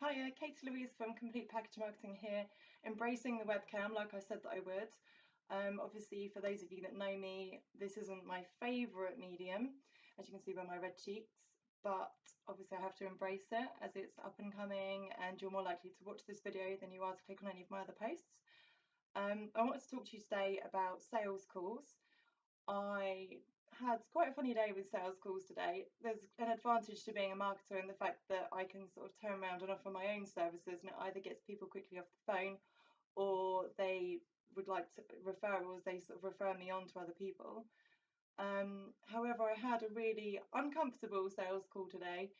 Hiya, Katie Louise from Complete Package Marketing here, embracing the webcam like I said that I would. Obviously, for those of you that know me, this isn't my favourite medium, as you can see by my red cheeks, but obviously I have to embrace it as it's up and coming, and you're more likely to watch this video than you are to click on any of my other posts. I wanted to talk to you today about sales calls. I had quite a funny day with sales calls today. There's an advantage to being a marketer in the fact that I can sort of turn around and offer my own services, and it either gets people quickly off the phone or they would like to referrals, they sort of refer me on to other people. However, I had a really uncomfortable sales call today,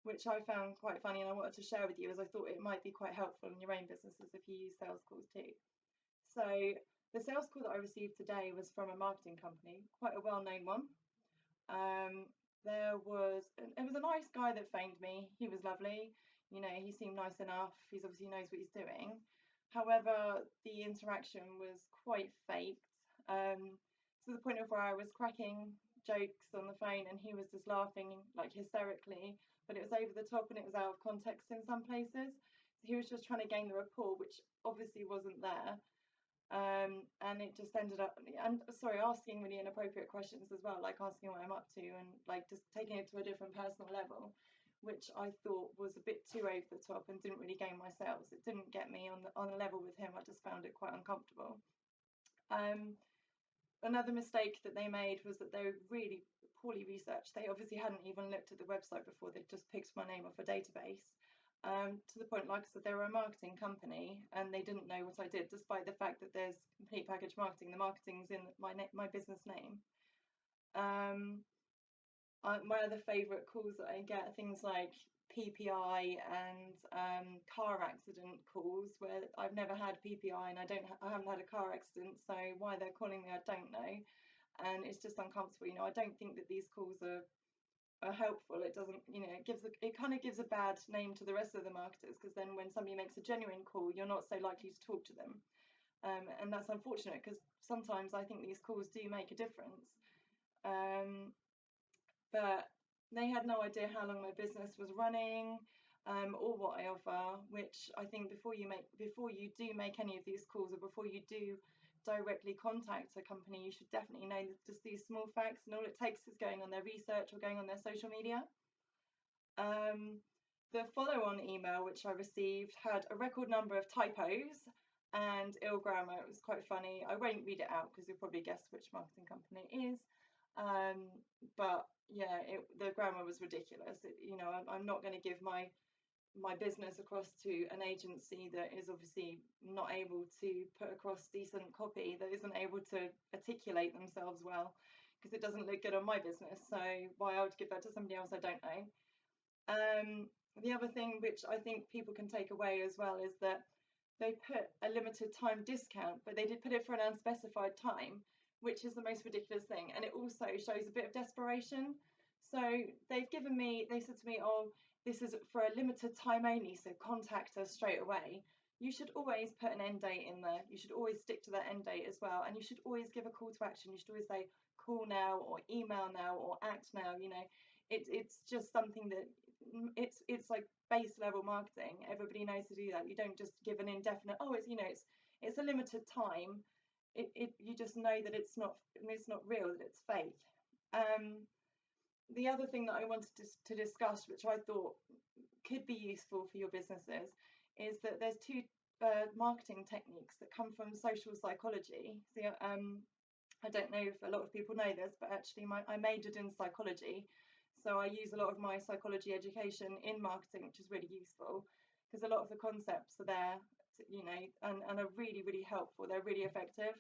which I found quite funny, and I wanted to share with you as I thought it might be quite helpful in your own businesses if you use sales calls too. So the sales call that I received today was from a marketing company, quite a well-known one. It was a nice guy that phoned me. He was lovely. You know, he seemed nice enough. He's obviously knows what he's doing. However, the interaction was quite faked, to the point of where I was cracking jokes on the phone and he was just laughing like hysterically, but it was over the top and it was out of context in some places. So he was just trying to gain the rapport, which obviously wasn't there. And it just ended up, and sorry, asking really inappropriate questions as well, like asking what I'm up to and like just taking it to a different personal level, which I thought was a bit too over the top and didn't really gain my sales. It didn't get me on a level with him. I just found it quite uncomfortable. Another mistake that they made was that they were really poorly researched. They obviously hadn't even looked at the website before. They'd just picked my name off a database. To the point, like I said, they were a marketing company and they didn't know what I did, despite the fact that there's Complete Package Marketing. The marketing's in my business name. My other favourite calls that I get are things like PPI and car accident calls, where I've never had PPI and I haven't had a car accident, so why they're calling me I don't know, and it's just uncomfortable. You know, I don't think that these calls are helpful. It doesn't, you know, it kind of gives a bad name to the rest of the marketers, because then when somebody makes a genuine call, you're not so likely to talk to them, and that's unfortunate because sometimes I think these calls do make a difference. But they had no idea how long my business was running, or what I offer, which I think before you do make any of these calls, or before you do directly contact a company, you should definitely know just these small facts, and all it takes is going on their research or going on their social media. The follow-on email which I received had a record number of typos and ill grammar. It was quite funny. I won't read it out because you'll probably guess which marketing company it is. But yeah, the grammar was ridiculous. You know, I'm not going to give my business across to an agency that is obviously not able to put across decent copy, that isn't able to articulate themselves well, because it doesn't look good on my business. So why I would give that to somebody else, I don't know. The other thing which I think people can take away as well is that they put a limited time discount, but they did put it for an unspecified time, which is the most ridiculous thing. And it also shows a bit of desperation. So they said to me, oh, this is for a limited time only, so contact us straight away. You should always put an end date in there. You should always stick to that end date as well. And you should always give a call to action. You should always say call now or email now or act now. You know, it's just something that it's like base level marketing. Everybody knows to do that. You don't just give an indefinite, oh, it's a limited time. You just know that it's not real, that it's fake. The other thing that I wanted to discuss, which I thought could be useful for your businesses, is that there's two marketing techniques that come from social psychology. So, I don't know if a lot of people know this, but actually I majored in psychology. So I use a lot of my psychology education in marketing, which is really useful because a lot of the concepts are there, you know, and are really, really helpful. They're really effective.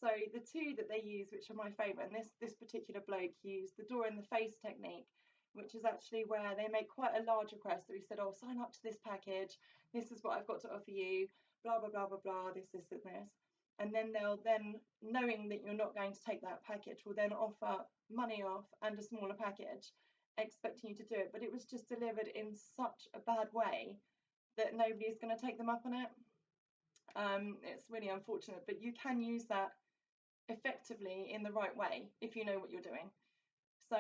So the two that they use, which are my favourite, and this particular bloke used the door in the face technique, which is actually where they make quite a large request. So he said, oh, sign up to this package. This is what I've got to offer you, blah, blah, blah, blah, blah, this, and this. And then they'll knowing that you're not going to take that package, will then offer money off and a smaller package, expecting you to do it. But it was just delivered in such a bad way that nobody is going to take them up on it. It's really unfortunate, but you can use that effectively in the right way if you know what you're doing. So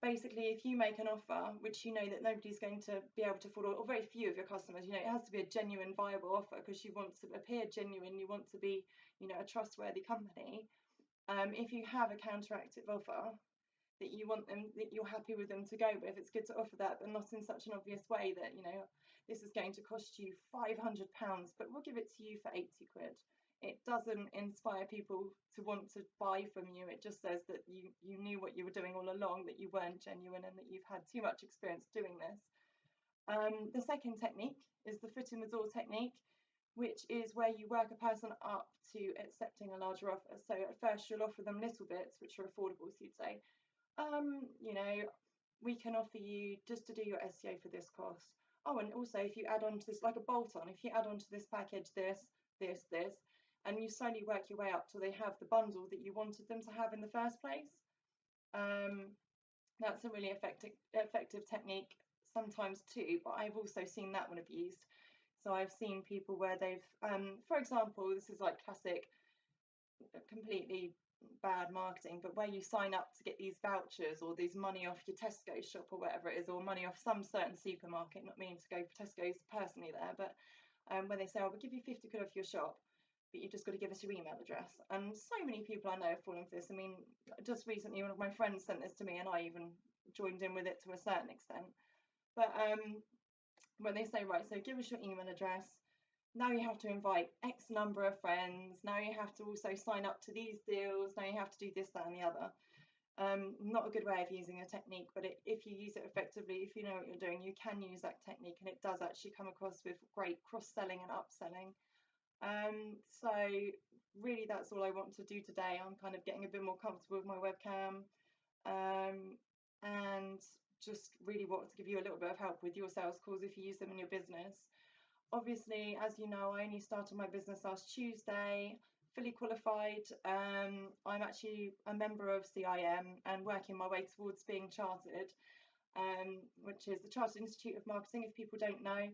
basically, if you make an offer which you know that nobody's going to be able to afford, or very few of your customers, it has to be a genuine, viable offer, because you want to appear genuine, you want to be, a trustworthy company. If you have a counteractive offer that you want them, that you're happy with them to go with, it's good to offer that, but not in such an obvious way that, this is going to cost you £500, but we'll give it to you for 80 quid. It doesn't inspire people to want to buy from you. It just says that you knew what you were doing all along, that you weren't genuine, and that you've had too much experience doing this. The second technique is the foot in the door technique, which is where you work a person up to accepting a larger offer. So at first you'll offer them little bits which are affordable. So you'd say, we can offer you just to do your SEO for this cost. Oh, and also if you add on to this, like a bolt on, if you add on to this package this, and you slowly work your way up till they have the bundle that you wanted them to have in the first place. That's a really effective technique sometimes too, but I've also seen that one abused. So I've seen people where they've, for example, this is like classic, completely bad marketing, but where you sign up to get these vouchers or these money off your Tesco shop or whatever it is, or money off some certain supermarket, not meaning to go for Tesco's personally there, but where they say, oh, we'll give you 50 quid off your shop, but you've just got to give us your email address. And so many people I know have fallen for this. I mean, just recently one of my friends sent this to me, and I even joined in with it to a certain extent. But when they say, right, so give us your email address, now you have to invite X number of friends, now you have to also sign up to these deals, now you have to do this, that and the other. Not a good way of using a technique, but if you use it effectively, if you know what you're doing, you can use that technique, and it does actually come across with great cross-selling and upselling. So really that's all I want to do today. I'm kind of getting a bit more comfortable with my webcam, and just really want to give you a little bit of help with your sales calls if you use them in your business. Obviously, as you know, I only started my business last Tuesday, fully qualified. I'm actually a member of CIM and working my way towards being chartered, which is the Chartered Institute of Marketing, if people don't know.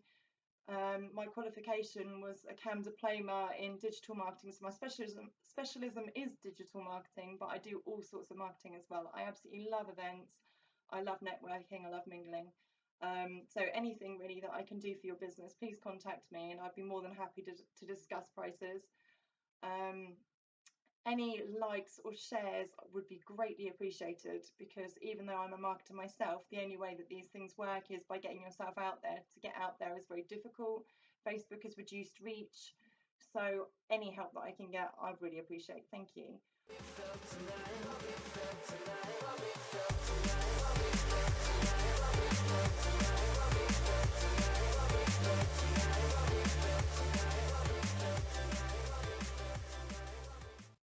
My qualification was a CAM diploma in digital marketing, so my specialism is digital marketing, but I do all sorts of marketing as well. I absolutely love events, I love networking, I love mingling. So anything really that I can do for your business, please contact me, and I'd be more than happy to discuss prices. Any likes or shares would be greatly appreciated, because even though I'm a marketer myself, the only way that these things work is by getting yourself out there. To get out there is very difficult. Facebook has reduced reach. So any help that I can get, I'd really appreciate. Thank you.